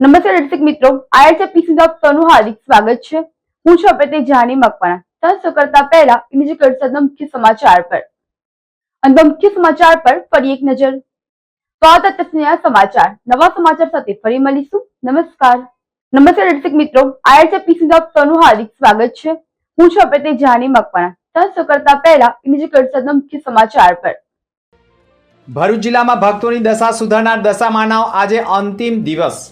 નમસ્તે દર્શક મિત્રો, આઈએસએપીસી આપનું હાર્દિક સ્વાગત છે। હું છું આપણે જાની મકવાણા। તરસો કરતા પહેલા ઇન્ડિયા કલ્ચરના મુખ્ય સમાચાર પર મુખ્ય સમાચાર પર ફરી એક નજર। સ્વાગત છે સમાચાર નવા સમાચાર સાથે ફરી મળીશું। નમસ્તે દર્શક મિત્રો, આઈએસએપીસી આપનું હાર્દિક સ્વાગત છે। હું છું આપણે જાની મકવાણા। તરસો કરતા પહેલા ઇન્ડિયા કલ્ચરના મુખ્ય સમાચાર પર ભરૂચ જિલ્લામાં ભક્તોની દશા સુધારનાર દશામાનો આજે અંતિમ દિવસ।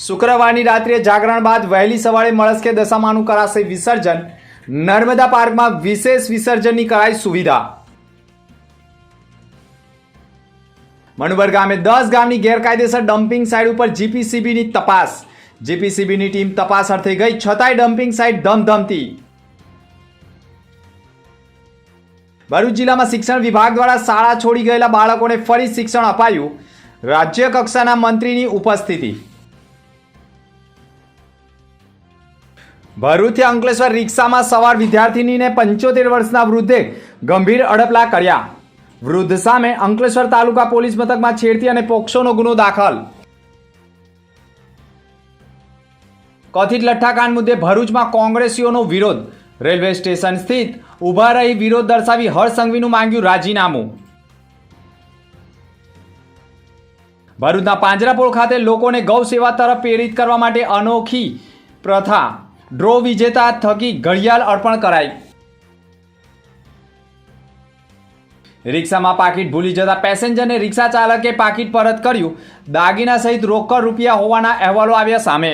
શુક્રવારની રાત્રે જાગરણ બાદ વહેલી સવારે મળસ્કે દશામાનું કરાશે વિસર્જન। નર્મદા પાર્કમાં વિશેષ વિસર્જનની કરાઈ સુવિધા। મનુબર ગામે 10 ગામની ગેરકાયદેસર ડમ્પિંગ સાઇટ ઉપર જીપીસીબીની તપાસ। જીપીસીબીની ટીમ તપાસ અર્થે ગઈ, છતાંય ડમ્પિંગ સાઇટ ધમધમતી। ભરૂચ જિલ્લામાં શિક્ષણ વિભાગ દ્વારા શાળા છોડી ગયેલા બાળકોને ફરી શિક્ષણ અપાયું। રાજ્ય કક્ષાના મંત્રીની ઉપસ્થિતિ। ભરૂચથી અંકલેશ્વર રિક્ષામાં સવાર વિદ્યાર્થીનીને 75 વર્ષના વૃદ્ધે ગંભીર અડપલા કર્યા। વૃદ્ધ સામે અંકલેશ્વર તાલુકા પોલીસ મથકમાં છેડતી અને પોક્સોનો ગુનો દાખલ। કથિત લઠ્ઠાકાંડ મુદ્દે ભરૂચમાં કોંગ્રેસીઓનો વિરોધ। રેલવે સ્ટેશન સ્થિત ઊભા રહી વિરોધ દર્શાવી હર્ષ સંઘવીનું માંગ્યું રાજીનામું। ભરૂચના પાંજરાપોળ ખાતે લોકોને ગૌ સેવા તરફ પ્રેરિત કરવા માટે અનોખી પ્રથા ડ્રો વિજેતા થકી ઘડિયાળ અર્પણ કરાઈ। રિક્ષામાં પાકીટ ભૂલી જતા પેસેન્જરને રિક્ષા ચાલકે પાકીટ પરત કર્યું। દાગીના સહિત રોકડ રૂપિયા હોવાના અહેવાલો આવ્યા સામે।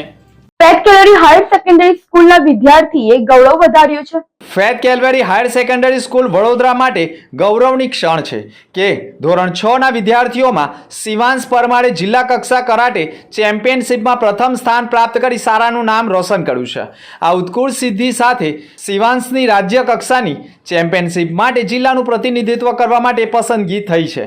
ફેટ કેલરી હાયર સેકન્ડરી સ્કૂલના વિદ્યાર્થીએ ગૌરવ વધાર્યું છે। Fat calorie higher secondary school Vadodara માટે ગૌરવની ક્ષણ છે કે ધોરણ 6 ના વિદ્યાર્થીઓમાં શિવાંશ પરમારે જિલ્લા કક્ષા કરાટે ચેમ્પિયનશિપમાં પ્રથમ સ્થાન પ્રાપ્ત કરી શાળાનું નામ રોશન કર્યું છે। આ ઉત્કૃષ્ટ સિદ્ધિ સાથે શિવાંશની રાજ્ય કક્ષાની ચેમ્પિયનશિપ માટે જિલ્લાનું પ્રતિનિધિત્વ કરવા માટે પસંદગી થઈ છે।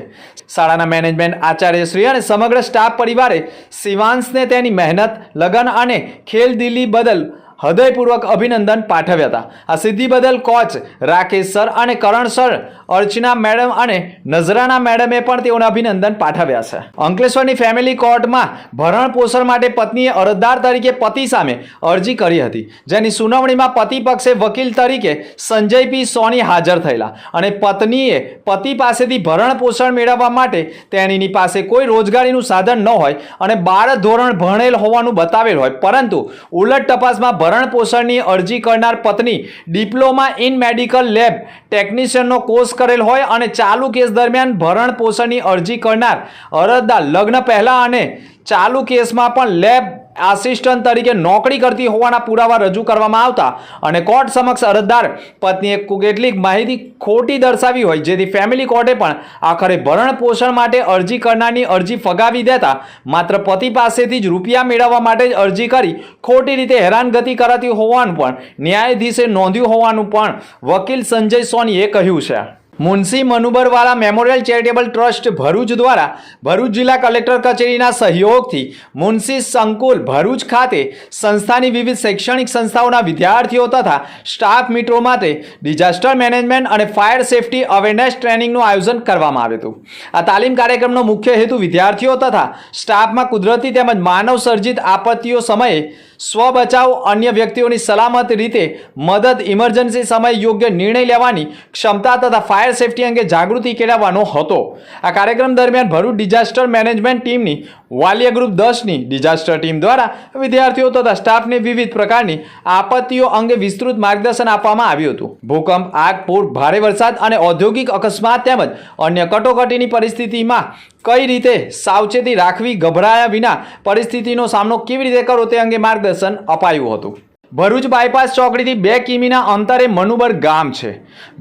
શાળાના મેનેજમેન્ટ, આચાર્યશ્રી અને સમગ્ર સ્ટાફ પરિવારે શિવાંશને તેની મહેનત, લગન અને ખેલદિલી બદલ હૃદયપૂર્વક અભિનંદન પાઠવ્યા હતા। આ સિદ્ધિ બદલ કોચ રાકેશ સર અને કરણ સર, અર્ચના મેડમ અને નજરાના મેડમે પણ તેઓને અભિનંદન પાઠવ્યા છે। અંકલેશ્વરની ફેમિલી કોર્ટમાં ભરણ પોષણ માટે પત્નીએ અરજદાર તરીકે પતિ સામે અરજી કરી હતી, જેની સુનાવણીમાં પતિ પક્ષે વકીલ તરીકે સંજય પી સોની હાજર થયેલા અને પત્નીએ પતિ પાસેથી ભરણ પોષણ મેળવવા માટે તેણીની પાસે કોઈ રોજગારીનું સાધન ન હોય અને 12 ધોરણ ભણેલ હોવાનું બતાવેલ હોય, પરંતુ ઉલટ તપાસમાં ભરણ પોષણની અરજી કરનાર પત્ની ડિપ્લોમા ઇન મેડિકલ લેબ ટેકનિશિયનનો કોર્સ કરેલ હોય અને ચાલુ કેસ દરમિયાન ભરણ પોષણની અરજી કરનાર અરજદાર લગ્ન પહેલા અને ચાલુ કેસમાં પણ લેબ આસિસ્ટન્ટ તરીકે નોકરી કરતી હોવાના પુરાવા રજૂ કરવામાં આવતા અને કોર્ટ સમક્ષ અરજદાર પત્નીએ કેટલીક માહિતી ખોટી દર્શાવી હોય, જેથી ફેમિલી કોર્ટે પણ આખરે ભરણ પોષણ માટે અરજી કરનારની અરજી ફગાવી દેતા માત્ર પતિ પાસેથી જ રૂપિયા મેળવવા માટે જ અરજી કરી ખોટી રીતે હેરાનગતિ કરાતી હોવાનું પણ ન્યાયાધીશે નોંધ્યું હોવાનું પણ વકીલ સંજય સોનીએ કહ્યું છે। Munshi Manubarwala memorial charitable trust Bharuch દ્વારા ભરૂચ જિલ્લા કલેક્ટર કચેરીના સહયોગથી મુનશી સંકુલ ભરૂચ ખાતે સંસ્થાની વિવિધ શૈક્ષણિક સંસ્થાઓના વિદ્યાર્થીઓ તથા સ્ટાફ મિત્રો માટે ડિઝાસ્ટર મેનેજમેન્ટ અને ફાયર સેફટી અવેરનેસ ટ્રેનિંગનું આયોજન કરવામાં આવ્યું હતું। આ તાલીમ કાર્યક્રમનો મુખ્ય હેતુ વિદ્યાર્થીઓ તથા સ્ટાફમાં કુદરતી તેમજ માનવ સર્જિત આપત્તિઓ સમયે સ્વ બચાવ, અન્ય વ્યક્તિઓની સલામત રીતે મદદ, ઇમરજન્સી સમયે યોગ્ય નિર્ણય લેવાની ક્ષમતા તથા ફાયર સેફટી અંગે જાગૃતિ કેળવવાનો હતો। આ કાર્યક્રમ દરમિયાન ભરૂચ ડિઝાસ્ટર મેનેજમેન્ટ ટીમની વાલિયા ગ્રુપ 10ની ડિઝાસ્ટર ટીમ દ્વારા વિદ્યાર્થીઓ તથા સ્ટાફને વિવિધ પ્રકારની આપત્તિઓ અંગે વિસ્તૃત માર્ગદર્શન આપવામાં આવ્યું હતું। ભૂકંપ, આગ, પૂર, ભારે વરસાદ અને ઔદ્યોગિક અકસ્માત તેમજ અન્ય કટોકટીની પરિસ્થિતિમાં કઈ રીતે સાવચેતી રાખવી, ગભરાયા વિના પરિસ્થિતિનો સામનો કેવી રીતે કરવો તે અંગે માર્ગદર્શન અપાયું હતું। ભરૂચ બાયપાસ ચોકડીથી 2 કિમીના અંતરે મનુબર ગામ છે।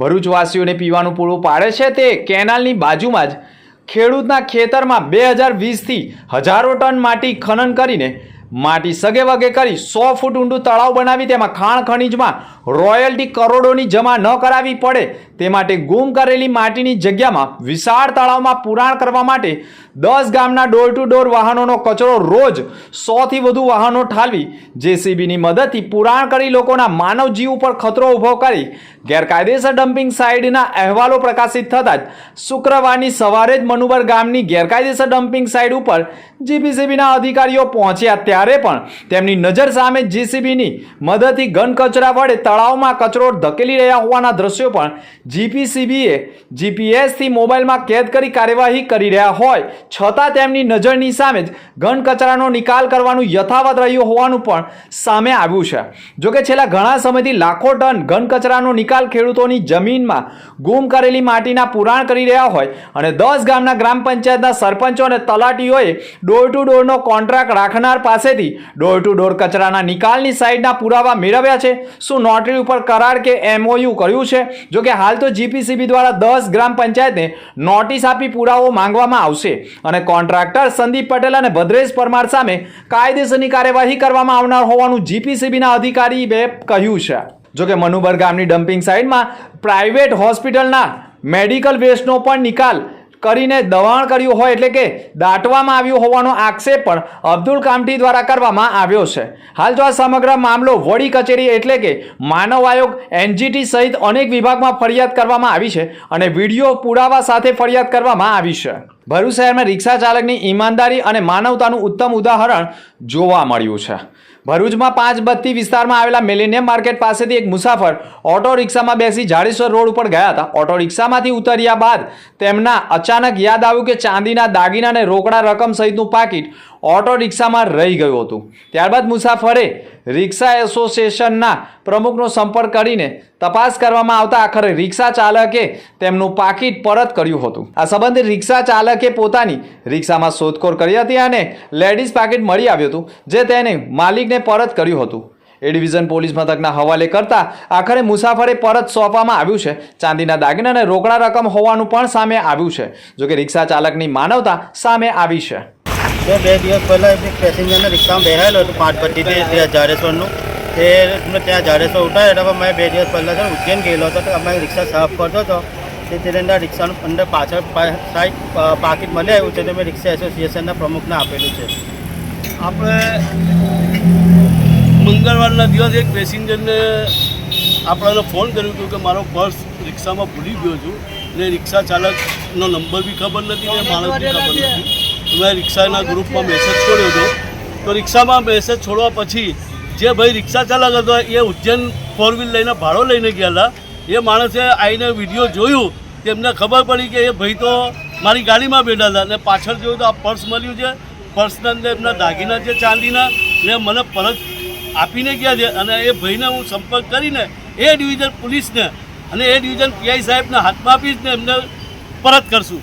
ભરૂચવાસીઓને પીવાનું પૂરું પાડે છે તે કેનાલની બાજુમાં જ ખેડૂતના ખેતરમાં 2020થી હજારો ટન માટી ખનન કરીને માટી સગે વગે કરી 100 ફૂટ ઊંડું તળાવ બનાવી તેમાં ખાણ ખનીજમાં રોયલ્ટી કરોડોની જમા ન કરાવવી પડે તે માટે ગુમ કરેલી માટીની જગ્યામાં વિશાળ તળાવમાં પુરાણ કરવા માટે 10 ગામના ડોર ટુ ડોર વાહનોનો કચરો રોજ 100થી વધુ વાહનો ઠાલવી જેસીબીની મદદથી પુરાણ કરી લોકોના માનવ જીવ ઉપર ખતરો ઊભો કરી ગેરકાયદેસર ડમ્પિંગ સાઇટના અહેવાલો પ્રકાશિત થતાં જ શુક્રવારની સવારે જ મનુબર ગામની ગેરકાયદેસર ડમ્પિંગ સાઇટ ઉપર જીપીસીબીના અધિકારીઓ પહોંચ્યા ત્યારે પણ તેમની નજર સામે જીસીબીની મદદથી ઘન કચરા વડે તળાવમાં કચરો ધકેલી રહ્યા હોવાના દ્રશ્યો પણ જીપીસીબીએ જીપીએસથી મોબાઈલમાં કેદ કરી કાર્યવાહી કરી રહ્યા હોય છતાં તેમની નજરની સામે જ ઘન કચરાનો નિકાલ કરવાનું યથાવત રહ્યું હોવાનું પણ સામે આવ્યું છે. જોકે છેલ્લા ઘણા સમયથી લાખો ટન ઘન કચરાનો નિકાલ ખેડૂતોની જમીનમાં ગુમ કરેલી માટીના પુરાણ કરી રહ્યા હોય અને 10 ગામના ગ્રામ પંચાયતના સરપંચો અને તલાટીઓએ ડોર ટુ ડોરનો કોન્ટ્રાક્ટ રાખનાર પાસેથી ડોર ટુ ડોર કચરાના નિકાલની સાઇટના પુરાવા મેળવ્યા છે. શું નોટરી ઉપર કરાર કે MOU કર્યું છે? જોકે હાલ તો જીપીસીબી દ્વારા 10 ગ્રામ પંચાયતને નોટિસ આપી પુરાવો માંગવામાં આવશે અને કોન્ટ્રાક્ટર સંદીપ પટેલ અને ભદ્રેશ પરમાર સામે કાયદેસરની કાર્યવાહી કરવામાં આવનાર હોવાનું જીપીસીબીના અધિકારીએ કહ્યું છે. જોકે મનુબર ગામની ડમ્પિંગ સાઇટમાં પ્રાઇવેટ હોસ્પિટલના મેડિકલ વેસ્ટનો પણ નિકાલ કરીને દબાણ કર્યું હોય એટલે કે દાટવામાં આવ્યું હોવાનો આક્ષેપ પણ અબ્દુલ કામઠી દ્વારા કરવામાં આવ્યો છે. હાલ તો આ સમગ્ર મામલો વડી કચેરી એટલે કે માનવ આયોગ NGT સહિત અનેક વિભાગમાં ફરિયાદ કરવામાં આવી છે અને વિડીયો પુરાવા સાથે ફરિયાદ કરવામાં આવી છે. ભરૂચ શહેરમાં રિક્ષા ચાલકની ઈમાનદારી અને માનવતાનું ઉત્તમ ઉદાહરણ જોવા મળ્યું છે. ભરૂચમાં 5 બત્તી વિસ્તારમાં આવેલા મિલેનિયમ માર્કેટ પાસેથી એક મુસાફર ઓટો રિક્ષામાં બેસી જાડેશ્વર રોડ ઉપર ગયા હતા. ઓટો રિક્ષામાંથી ઉતર્યા બાદ તેમના અચાનક યાદ આવ્યું કે ચાંદીના દાગીના અને રોકડા રકમ સહિતનું પાકીટ ઓટો રિક્ષામાં રહી ગયું હતું. ત્યારબાદ મુસાફરે રિક્ષા એસોસિએશનના પ્રમુખનો સંપર્ક કરીને તપાસ કરવામાં આવતા આખરે રિક્ષા ચાલકે તેમનું પાકીટ પરત કર્યું હતું. આ સંબંધે રિક્ષા ચાલકે પોતાની રિક્ષામાં શોધખોળ કરી હતી અને લેડીઝ પાકીટ મળી આવ્યું હતું જે તેને માલિકને પરત કર્યું હતું. એ ડિવિઝન પોલીસ મથકના હવાલે કરતા આખરે મુસાફરે પરત સોંપવામાં આવ્યું છે. ચાંદીના દાગીના અને રોકડા રકમ હોવાનું પણ સામે આવ્યું છે. જોકે રિક્ષા ચાલકની માનવતા સામે આવી છે. 2 દિવસ પહેલાં એક પેસેન્જરને રિક્ષામાં બેસાયેલો હતો 5 બત્તીથી જાડેશ્વરનું તે ત્યાં જાડેશ્વર ઉતાર્યો હતો. મેં 2 દિવસ પહેલાં છે ઉજ્જૈન ગયેલો હતો તો અમે રિક્ષા સાફ કરતો હતો તે અંદર રિક્ષાનું અંદર પાછળ સાઈડ પાકીટ મળી આવ્યું છે તો મેં રિક્ષા એસોસિએશનના પ્રમુખને આપેલું છે. આપણે મંગળવારના દિવસે એક પેસેન્જરને આપણને ફોન કર્યો હતો કે મારો પર્સ રિક્ષામાં ભૂલી ગયો છું ને રિક્ષા ચાલકનો નંબર બી ખબર નથી ને માણસ બી ખબર નથી. મેં રિક્ષાના ગ્રુપમાં મેસેજ છોડ્યો હતો તો રિક્ષામાં મેસેજ છોડવા પછી જે ભાઈ રિક્ષા ચાલક હતો એ ઉજ્જૈન 4 વ્હીલ લઈને ભાડો લઈને ગયા હતા. એ માણસે આવીને વિડીયો જોયું તેમને ખબર પડી કે એ ભાઈ તો મારી ગાડીમાં બેઠા હતા અને પાછળ જોયું તો આ પર્સ મળ્યું છે. પર્સના અંદર એમના દાગીના છે ચાંદીના ને મને પરત આપીને ગયા છે અને એ ભાઈને હું સંપર્ક કરીને એ ડિવિઝન પોલીસને અને એ ડિવિઝન PI સાહેબને હાથમાં આપીશ ને એમને પરત કરશું.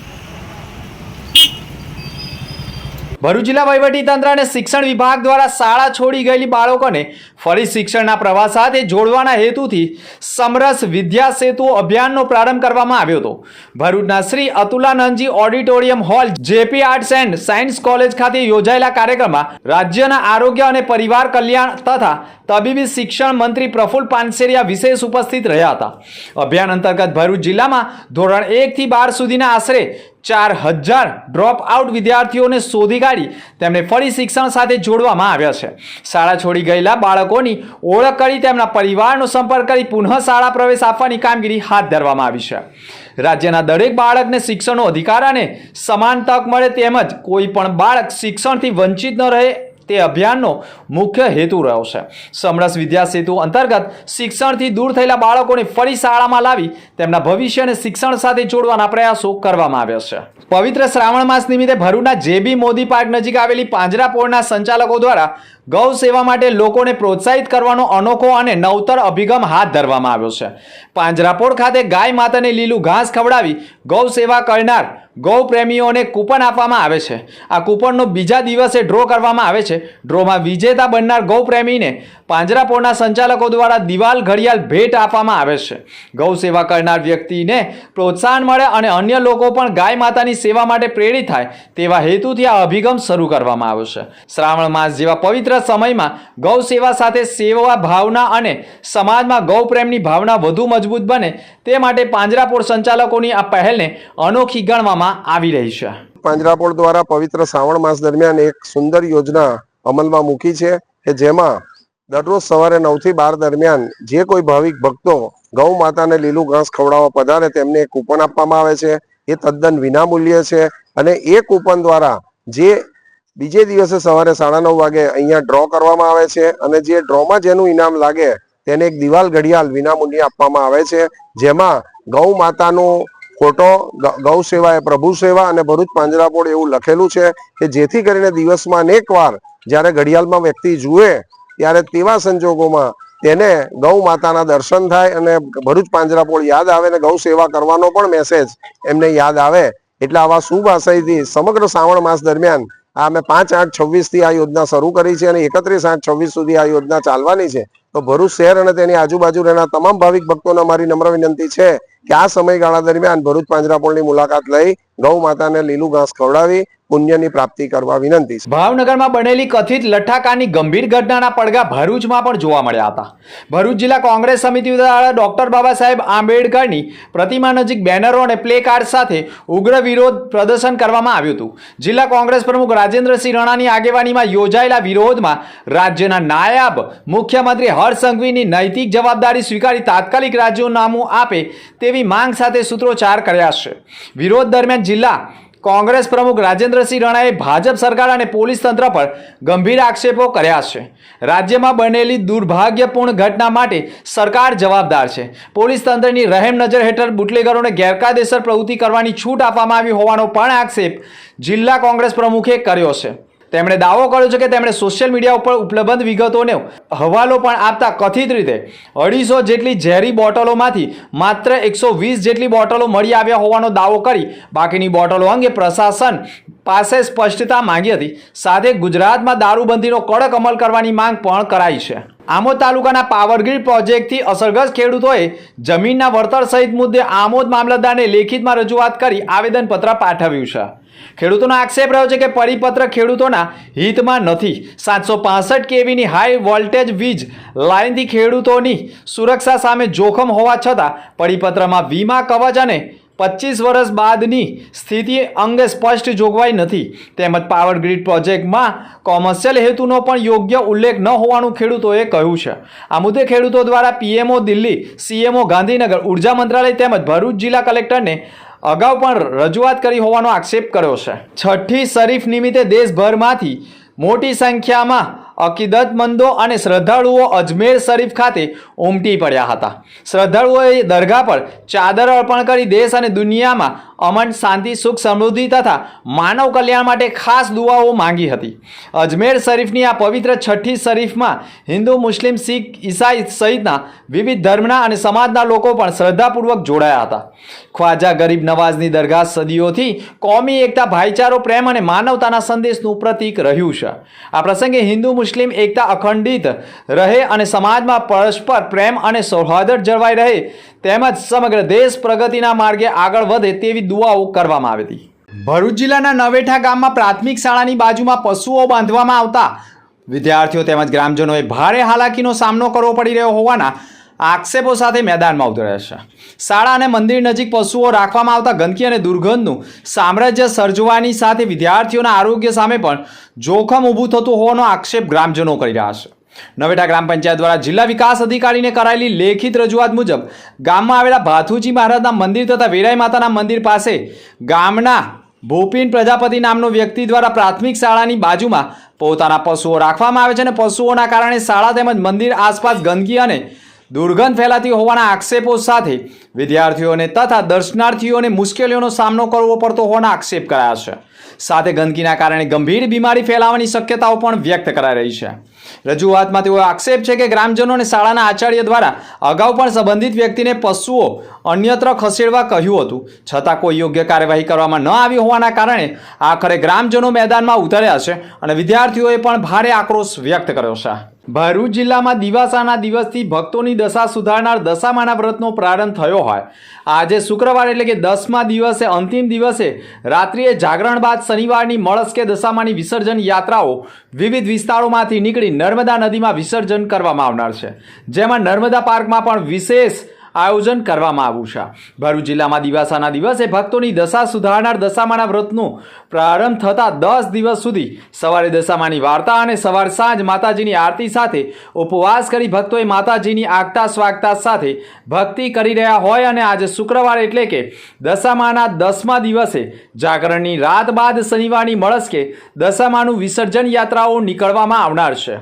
ભરૂચ જિલ્લા વહીવટીતંત્ર અને શિક્ષણ વિભાગ દ્વારા શાળા છોડી ગયેલી બાળકોને ફરી શિક્ષણના પ્રવાહ સાથે જોડવાના હેતુથી સમરસ વિદ્યા સેતુ અભિયાનનો પ્રારંભ કરવામાં આવ્યો હતો. ભરૂચના Shri Atulanandji auditorium hall JP arts and science college ખાતે યોજાયેલા કાર્યક્રમમાં રાજ્યના આરોગ્ય અને પરિવાર કલ્યાણ તથા તબીબી શિક્ષણ મંત્રી પ્રફુલ્લ પાનસેરિયા વિશેષ ઉપસ્થિત રહ્યા હતા. અભિયાન અંતર્ગત ભરૂચ જિલ્લામાં ધોરણ 1 થી 12 સુધીના આશરે 4000 ડ્રોપ આઉટ વિદ્યાર્થીઓને શોધી કાઢી તેમને ફરી શિક્ષણ સાથે જોડવામાં આવ્યા છે. શાળા છોડી ગયેલા બાળકોની ઓળખ કરી તેમના પરિવારનો સંપર્ક કરી પુનઃ શાળા પ્રવેશ આપવાની કામગીરી હાથ ધરવામાં આવી છે. રાજ્યના દરેક બાળકને શિક્ષણનો અધિકાર અને સમાન તક મળે તેમજ કોઈ પણ બાળક શિક્ષણથી વંચિત ન રહે તે અભિયાનનો મુખ્ય હેતુ રહ્યો છે. સમરસ વિદ્યા સેતુ અંતર્ગત શિક્ષણથી દૂર થયેલા બાળકોને ફરી શાળામાં લાવી તેમના ભવિષ્યને શિક્ષણ સાથે જોડવાના પ્રયાસો કરવામાં આવ્યા છે. પવિત્ર શ્રાવણ માસ નિમિત્તે ભરૂચના JB મોદી પાર્ક નજીક આવેલી પાંજરાપોળના સંચાલકો દ્વારા ગૌ સેવા માટે લોકોને પ્રોત્સાહિત કરવાનો અનોખો અને નવતર અભિગમ હાથ ધરવામાં આવ્યો છે. પાંજરાપોળ ખાતે ગાય માતાને લીલું ઘાસ ખવડાવી ગૌ સેવા કરનાર ગૌ પ્રેમીઓને કૂપન આપવામાં આવે છે. આ કૂપનનો બીજા દિવસે ડ્રો કરવામાં આવે છે. ડ્રોમાં વિજેતા બનનાર ગૌ પ્રેમીને પાંજરાપોળના સંચાલકો દ્વારા દિવાલ ઘડિયાળ ભેટ આપવામાં આવે છે. ગૌ સેવા કરનાર વ્યક્તિને પ્રોત્સાહન મળે અને અન્ય લોકો પણ ગાય માતાની સેવા માટે પ્રેરિત થાય તેવા હેતુથી આ અભિગમ શરૂ કરવામાં આવ્યો છે. શ્રાવણ માસ જેવા પવિત્ર સમયમાં ગૌ સેવા સાથે સેવા ભાવના અને સમાજમાં ગૌ પ્રેમની ભાવના વધુ મજબૂત બને તે માટે પાંજરાપોળ સંચાલકોની આ પહેલને અનોખી ગણવામાં આવી રહી છે. પાંજરાપોળ દ્વારા પવિત્ર શ્રાવણ માસ દરમિયાન એક સુંદર યોજના અમલમાં મૂકી છે કે જેમાં દરરોજ સવારે 9 થી 12 દરમિયાન જે કોઈ ભાવિક ભક્તો ગૌ માતાને લીલું ઘાસ ખવડાવવા પધારે તેમને એક કૂપન આપવામાં આવે છે. એ તદ્દન વિનામૂલ્ય છે અને એ કૂપન દ્વારા જે બીજે દિવસે સવારે 9:30 વાગે અહીંયા ડ્રો કરવામાં આવે છે અને જે ડ્રોમાં જેનું ઇનામ લાગે તેને એક દિવાલ ઘડિયાળ વિનામૂલ્યે આપવામાં આવે છે, જેમાં ગૌ માતાનો ફોટો, ગૌ સેવા એ પ્રભુ સેવા અને ભરૂચ પાંજરાપોળ એવું લખેલું છે કે જેથી કરીને દિવસમાં અનેક વાર જ્યારે ઘડિયાળમાં વ્યક્તિ જુએ ત્યારે તેવા સંજોગોમાં તેને ગૌ માતાના દર્શન થાય અને ભરૂચ પાંજરાપોળ યાદ આવે અને ગૌ સેવા કરવાનો પણ મેસેજ એમને યાદ આવે. એટલે આવા શુભ આશયથી સમગ્ર શ્રાવણ માસ દરમિયાન અમે 5/8/26 થી આ યોજના શરૂ કરી છે અને 31/8/26 સુધી આ યોજના ચાલવાની છે. તો ભરૂચ શહેર અને તેની આજુબાજુ રહેના તમામ ભાવિક ભક્તોને મારી નમ્ર વિનંતી છે કે આ સમયગાળા દરમિયાન ભરૂચ પાંજરાપોળની મુલાકાત લઈ ગૌ માતાને લીલું ઘાસ ખવડાવી પુણ્યની પ્રાપ્તિ કરવા વિનંતી છે. ભાવનગરમાં બનેલી કથિત લઠ્ઠાકાંડની ગંભીર ઘટનાના પડઘા ભરૂચમાં પણ જોવા મળ્યા હતા. ભરૂચ જિલ્લા કોંગ્રેસ સમિતિ દ્વારા ડોક્ટર બાબા સાહેબ આંબેડકરની પ્રતિમા નજીક બેનરો અને પ્લે કાર્ડ સાથે ઉગ્ર વિરોધ પ્રદર્શન કરવામાં આવ્યું હતું. જિલ્લા કોંગ્રેસ પ્રમુખ રાજેન્દ્રસિંહ રાણાની આગેવાનીમાં યોજાયેલા વિરોધમાં રાજ્યના નાયબ મુખ્યમંત્રી હર્ષ સંઘવીની નૈતિક જવાબદારી સ્વીકારી તાત્કાલિક રાજીનામું આપે તેવી માંગ સાથે સૂત્રોચ્ચાર કર્યા છે. વિરોધ દરમિયાન જિલ્લા કોંગ્રેસ પ્રમુખ રાજેન્દ્રસિંહ રાણાએ ભાજપ સરકાર અને પોલીસ તંત્ર પર ગંભીર આક્ષેપો કર્યા છે. રાજ્યમાં બનેલી દુર્ભાગ્યપૂર્ણ ઘટના માટે સરકાર જવાબદાર છે. પોલીસ તંત્રની રહેમ નજર હેઠળ બુટલેગરોને ગેરકાયદેસર પ્રવૃત્તિ કરવાની છૂટ આપવામાં આવી હોવાનો પણ આક્ષેપ જિલ્લા કોંગ્રેસ પ્રમુખે કર્યો છે. તેમણે દાવો કર્યો છે કે તેમણે સોશિયલ મીડિયા ઉપર ઉપલબ્ધ વિગતોનો હવાલો પણ આપતા કથિત રીતે 250 જેટલી ઝેરી બોટલોમાંથી માત્ર 120 જેટલી બોટલો મળી આવ્યા હોવાનો દાવો કરી બાકીની બોટલો અંગે પ્રશાસન પાસે સ્પષ્ટતા માંગી હતી. સાથે ગુજરાતમાં દારૂબંધીનો કડક અમલ કરવાની માંગ પણ કરાઈ છે. આમોદ તાલુકાના પાવરગ્રીડ પ્રોજેક્ટથી અસરગ્રસ્ત ખેડૂતોએ જમીનના વળતર સહિત મુદ્દે આમોદ મામલતદારને લેખિતમાં રજૂઆત કરી આવેદનપત્ર પાઠવ્યું છે. ખેડૂતોનો આક્ષેપ રહ્યો છે કે પરિપત્ર ખેડૂતોના હિતમાં નથી. 765 કેવીની હાઈ વોલ્ટેજ વીજ લાઇનથી ખેડૂતોની સુરક્ષા સામે જોખમ હોવા છતાં પરિપત્રમાં વીમા કવચ અને 25 વર્ષ બાદની સ્થિતિ અંગે સ્પષ્ટ જોગવાઈ નથી. તેમજ પાવર ગ્રીડ પ્રોજેક્ટમાં કોમર્શિયલ હેતુનો પણ યોગ્ય ઉલ્લેખ ન હોવાનું ખેડૂતોએ કહ્યું છે. આ મુદ્દે ખેડૂતો દ્વારા પીએમઓ દિલ્હી, સીએમઓ ગાંધીનગર, ઉર્જા મંત્રાલય તેમજ ભરૂચ જિલ્લા કલેક્ટરને અગાઉ પણ રજૂઆત કરી હોવાનો આક્ષેપ કર્યો છે. છઠ્ઠી શરીફ નિમિત્તે દેશભરમાંથી મોટી સંખ્યામાં અકીદતમંદો અને શ્રદ્ધાળુઓ અજમેર શરીફ ખાતે ઉમટી પડ્યા હતા. શ્રદ્ધાળુઓએ દરગાહ પર ચાદર અર્પણ કરી દેશ અને દુનિયામાં અમન, શાંતિ, સુખ, સમૃદ્ધિ તથા માનવ કલ્યાણ માટે ખાસ દુઆઓ માંગી હતી. અજમેર શરીફની આ પવિત્ર છઠ્ઠી શરીફમાં હિન્દુ, મુસ્લિમ, શીખ, ઈસાઈ સહિતના વિવિધ ધર્મના અને સમાજના લોકો પણ શ્રદ્ધાપૂર્વક જોડાયા હતા. ખ્વાજા ગરીબ નવાઝની દરગાહ સદીઓથી કોમી એકતા, ભાઈચારો, પ્રેમ અને માનવતાના સંદેશનું પ્રતીક રહ્યું છે. આ પ્રસંગે હિન્દુ મુસ્લિમ એકતા અખંડિત રહે અને સમાજમાં પરસ્પર પ્રેમ અને સૌહાર્દ જળવાઈ રહે તેમજ સમગ્ર દેશ પ્રગતિના માર્ગે આગળ વધે તેવી દુઆઓ કરવામાં આવી હતી. ભરૂચ જિલ્લાના નવેઠા ગામમાં પ્રાથમિક શાળાની બાજુમાં પશુઓ બાંધવામાં આવતા વિદ્યાર્થીઓ તેમજ ગ્રામજનોએ ભારે હાલાકીનો સામનો કરવો પડી રહ્યો હોવાના આક્ષેપો સાથે મેદાનમાં ઉતર્યા છે. શાળા અને મંદિર નજીક પશુઓ રાખવામાં આવતા ગંદકી અને દુર્ગંધનું સામ્રાજ્ય સર્જવાની સાથે વિદ્યાર્થીઓના આરોગ્ય સામે પણ જોખમ ઊભું થતું હોવાનો આક્ષેપ ગ્રામજનો કરી રહ્યા છે. નવેઠા ગ્રામ પંચાયત દ્વારા જિલ્લા વિકાસ અધિકારીને કરાયેલી લેખિત રજૂઆત મુજબ ગામમાં આવેલા ભાથુજી મહારાજના મંદિર તથા વેરાઈ માતાના મંદિર પાસે ગામના ભૂપિન પ્રજાપતિ નામનો વ્યક્તિ દ્વારા પ્રાથમિક શાળાની બાજુમાં પોતાના પશુઓ રાખવામાં આવે છે અને પશુઓના કારણે શાળા તેમજ મંદિર આસપાસ ગંદકી અને દુર્ગંધ ફેલાતી હોવાના આક્ષેપો સાથે વિદ્યાર્થીઓને તથા દર્શનાર્થીઓને મુશ્કેલીઓનો સામનો કરવો પડતો હોવાના આક્ષેપ કરાયા છે. સાથે ગંદકીના કારણે ગંભીર બીમારી ફેલાવાની શક્યતાઓ પણ વ્યક્ત કરાઈ રહી છે. રજૂઆતમાં તેવો આક્ષેપ છે કે ગ્રામજનો અને શાળાના આચાર્ય દ્વારા અગાઉ પણ સંબંધિત વ્યક્તિને પશુઓ અન્યત્ર ખસેડવા કહ્યું હતું, છતાં કોઈ યોગ્ય કાર્યવાહી કરવામાં ન આવી હોવાના કારણે આખરે ગ્રામજનો મેદાનમાં ઉતર્યા છે અને વિદ્યાર્થીઓએ પણ ભારે આક્રોશ વ્યક્ત કર્યો છે. ભરૂચ જિલ્લામાં દિવાસાના દિવસથી ભક્તોની દશા સુધારનાર દશામાના વ્રતનો પ્રારંભ થયો હોય આજે શુક્રવાર એટલે કે 10મા દિવસે અંતિમ દિવસે રાત્રિએ જાગરણ બાદ શનિવારની મળસ્કે દશામાની વિસર્જન યાત્રાઓ વિવિધ વિસ્તારોમાંથી નીકળી નર્મદા નદીમાં વિસર્જન કરવામાં આવનાર છે, જેમાં નર્મદા પાર્કમાં પણ વિશેષ આયોજન કરવામાં આવ્યું છે. ભરૂચ જિલ્લામાં દિવાસાના દિવસે ભક્તોની દશા સુધારનાર દશામાના વ્રતનો પ્રારંભ થતાં 10 દિવસ સુધી સવારે દશામાની વાર્તા અને સવાર સાંજ માતાજીની આરતી સાથે ઉપવાસ કરી ભક્તોએ માતાજીની આગતા સ્વાગતા સાથે ભક્તિ કરી રહ્યા હોય અને આજે શુક્રવાર એટલે કે દશામાના 10મા દિવસે જાગરણની રાત બાદ શનિવારની મળસ્કે દશામાનું વિસર્જન યાત્રાઓ નીકળવામાં આવનાર છે.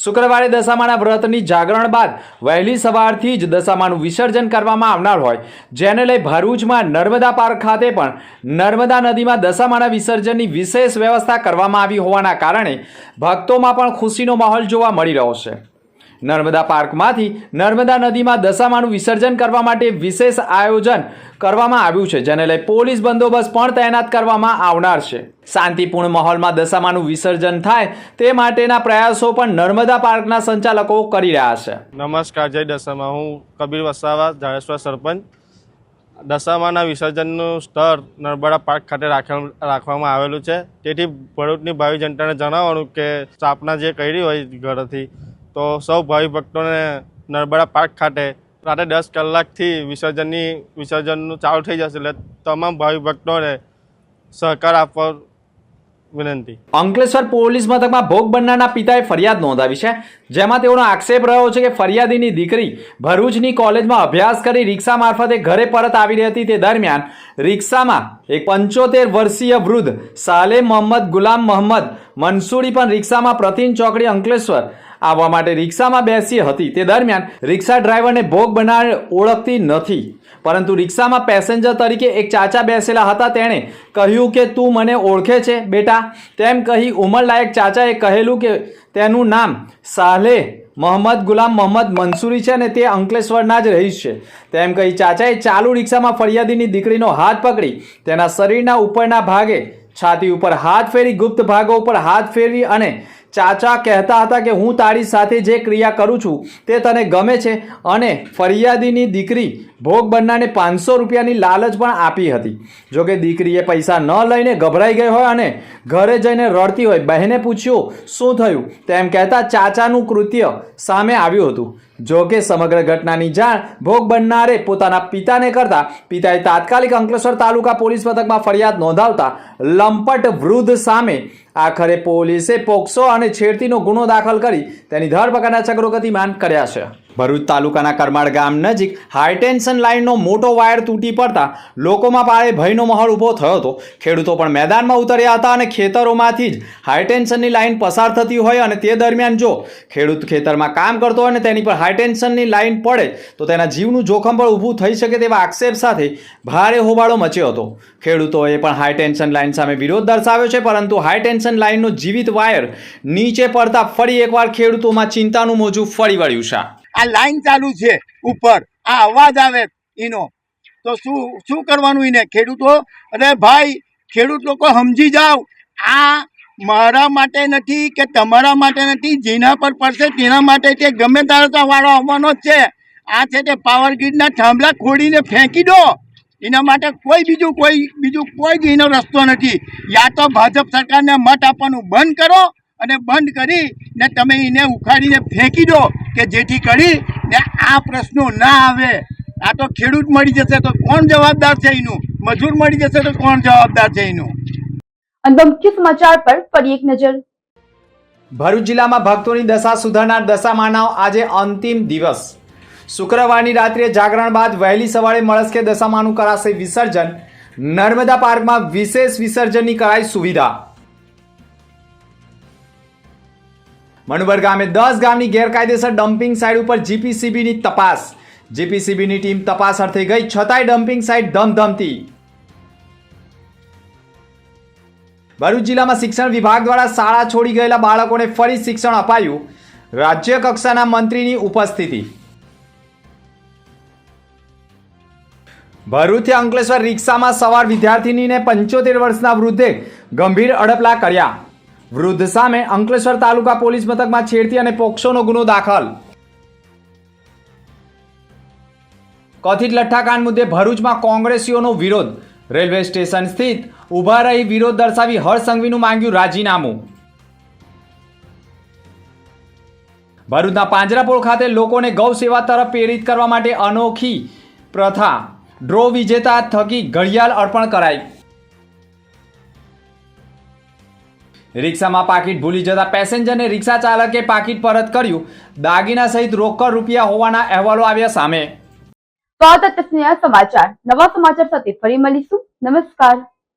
શુક્રવારે દશામાના વ્રતની જાગરણ બાદ વહેલી સવારથી જ દશામાનું વિસર્જન કરવામાં આવનાર હોય, જેને લઈ ભરૂચમાં નર્મદા પાર્ક ખાતે પણ નર્મદા નદીમાં દશામાના વિસર્જનની વિશેષ વ્યવસ્થા કરવામાં આવી હોવાના કારણે ભક્તોમાં પણ ખુશીનો માહોલ જોવા મળી રહ્યો છે. નર્મદા પાર્કમાંથી નર્મદા નદીમાં દશામાનું વિસર્જન કરવા માટે વિશેષ આયોજન કરવામાં આવ્યું છે, જેને લઈ પોલીસ બંદોબસ્ત પણ તૈનાત કરવામાં આવનાર છે. શાંતિપૂર્ણ માહોલમાં દશામાનું વિસર્જન થાય તે માટેના પ્રયાસો પણ નર્મદા પાર્કના સંચાલકો કરી રહ્યા છે. નમસ્કાર, જય દશામા. હું કબીર વસાવા, જાડેશ્વર સરપંચ. દશામાના વિસર્જનનું સ્થળ નર્મદા પાર્ક ખાતે રાખવામાં આવેલું છે. તેથી ભરૂચની ભાવિ જનતાને જણાવવાનું કે સ્થાપના જે કરી હોય ઘરેથી તો સૌ ભાવિ ભક્તોને નર્મદા પાર્ક ખાતે રાત્રે 10 કલાકથી વિસર્જનનું ચાલુ થઈ જશે, એટલે તમામ ભાવિ ભક્તોને સહકાર આપવા વિનંતી. અંકલેશ્વર પોલીસ મથકમાં ભોગ બનનારના પિતાએ ફરિયાદ નોંધાવી છે, જેમાં તેઓનો આક્ષેપ રહ્યો છે કે ફરિયાદીની દીકરી ભરૂચની કોલેજમાં અભ્યાસ કરી રિક્ષા મારફતે ઘરે પરત આવી રહી હતી. તે દરમિયાન રિક્ષામાં એક 75 વર્ષીય વૃદ્ધ સાલેમ મોહમ્મદ ગુલામ મોહમ્મદ મંસૂરી પણ રિક્ષામાં પ્રતિન ચોકડી અંકલેશ્વર આવવા માટે રિક્ષામાં બેસી હતી. તે દરમિયાન રિક્ષા ડ્રાઈવરને ભોગ બનનાર ઓળખતી નથી, પરંતુ રિક્ષામાં પેસેન્જર તરીકે એક ચાચા બેસેલા હતા. તેણે કહ્યું કે તું મને ઓળખે છે બેટા, તેમ કહી ઉંમરલાયક ચાચાએ કહેલું કે તેનું નામ સાલેહ મોહમ્મદ ગુલામ મોહમ્મદ મંસૂરી છે અને તે અંકલેશ્વરના જ રહીશ છે. તેમ કહી ચાચાએ ચાલુ રિક્ષામાં ફરિયાદીની દીકરીનો હાથ પકડી તેના શરીરના ઉપરના ભાગે છાતી ઉપર હાથ ફેરી ગુપ્ત ભાગો ઉપર હાથ ફેરવી અને ચાચા કહેતા હતા કે હું તારી સાથે જે ક્રિયા કરું છું તે તને ગમે છે, અને ફરિયાદીની દીકરી ભોગ બનનારને 500 રૂપિયાની લાલચ પણ આપી હતી. જોકે દીકરીએ પૈસા ન લઈને ગભરાઈ ગઈ હોય અને ઘરે જઈને રડતી હોય. બહેને પૂછ્યું શું થયું, તેમ કહેતા ચાચાનું કૃત્ય સામે આવ્યું હતું. જોકે સમગ્ર ઘટનાની જાણ ભોગ બનનારે પોતાના પિતાને કરતા પિતાએ તાત્કાલિક અંકલેશ્વર તાલુકા પોલીસ મથકમાં ફરિયાદ નોંધાવતા લંપટ વૃદ્ધ સામે આખરે પોલીસે પોક્સો અને છેડતીનો ગુનો દાખલ કરી તેની ધરપકડના ચક્રો ગતિમાન કર્યા છે. ભરૂચ તાલુકાના કરમાળ ગામ નજીક હાઈટેન્શન લાઇનનો મોટો વાયર તૂટી પડતા લોકોમાં પાળે ભયનો માહોલ ઊભો થયો હતો. ખેડૂતો પણ મેદાનમાં ઉતર્યા હતા અને ખેતરોમાંથી જ હાઈટેન્શનની લાઇન પસાર થતી હોય અને તે દરમિયાન જો ખેડૂત ખેતરમાં કામ કરતો હોય અને તેની પર હાઈટેન્શનની લાઇન પડે તો તેના જીવનું જોખમ પણ ઊભું થઈ શકે તેવા આક્ષેપ સાથે ભારે હોબાળો મચ્યો હતો. ખેડૂતોએ પણ હાઈટેન્શન લાઇન સામે વિરોધ દર્શાવ્યો છે, પરંતુ હાઈટેન્શન લાઇનનો જીવિત વાયર નીચે પડતા ફરી એકવાર ખેડૂતોમાં ચિંતાનું મોજું ફરી વળ્યું છે. આ લાઈન ચાલુ છે ઉપર, આ અવાજ આવે એનો તો શું કરવાનું એને ખેડૂતો? અરે ભાઈ, ખેડૂત લોકો સમજી જાઓ, આ મારા માટે નથી કે તમારા માટે નથી, જેના પર પડશે તેના માટે તે ગમે તારો વાળો આવવાનો જ છે. આ છે તે પાવર ગ્રીડના થાંભલા ખોડીને ફેંકી દો, એના માટે બીજું કોઈ જ એનો રસ્તો નથી. યા તો ભાજપ સરકારને મત આપવાનું બંધ કરો અને બંધ કરી ને તમે એને ઉખાડીને ફેંકી દો કે જેથી કરી ને આ પ્રશ્નો ના આવે. આ તો ખેડૂત મળી જશે તો કોણ જવાબદાર છે એનું? મજૂર મળી જશે તો કોણ જવાબદાર છે એનું? અને મુખ્ય સમાચાર પર ફરી એક નજર. ભરૂચ જિલ્લામાં ભક્તોની દશા સુધારનાર દશામાનો આજે અંતિમ દિવસ. શુક્રવારની રાત્રે જાગરણ બાદ વહેલી સવારે મળસ્કે દશામાનું કરાશે વિસર્જન. નર્મદા પાર્કમાં વિશેષ વિસર્જનની કરાઈ સુવિધા. મણુબર ગામે 10 ગામની ગેરકાયદેસર ડમ્પિંગ સાઇટ ઉપર જીપીસીબીની તપાસ. જીપીસીબીની ટીમ તપાસ અર્થે ગઈ, છતાંય ડમ્પિંગ સાઇટ ધમધમતી. ભરૂચ જિલ્લામાં શિક્ષણ વિભાગ દ્વારા શાળા છોડી ગયેલા બાળકોને ફરી શિક્ષણ અપાયું. રાજ્ય કક્ષાના મંત્રીની ઉપસ્થિતિ. ભરૂચથી અંકલેશ્વર રિક્ષામાં સવાર વિદ્યાર્થીનીને 75 વર્ષના વૃદ્ધે ગંભીર અડપલા કર્યા. વૃદ્ધ સામે અંકલેશ્વર તાલુકા પોલીસ મથકમાં છેડતી અને પોક્સોનો ગુનો દાખલ. કથિત લઠ્ઠાકાંડ મુદ્દે ભરૂચમાં કોંગ્રેસીઓનો વિરોધ. રેલવે સ્ટેશન સ્થિત ઊભા રહી વિરોધ દર્શાવી હર્ષ સંઘવીનું માંગ્યું રાજીનામું. ભરૂચના પાંજરાપોળ ખાતે લોકોને ગૌ સેવા તરફ પ્રેરિત કરવા માટે અનોખી પ્રથા ડ્રો વિજેતા થકી ઘડિયાળ અર્પણ કરાઈ. રિક્ષામાં પાકીટ ભૂલી જતા પેસેન્જરને રિક્ષા ચાલકે પાકીટ પરત કર્યું. દાગીના સહિત રોકડ રૂપિયા હોવાના અહેવાલો આવ્યા સામે. તો આ હતા સમાચાર. નવા સમાચાર સાથે ફરી મળીશું. નમસ્કાર.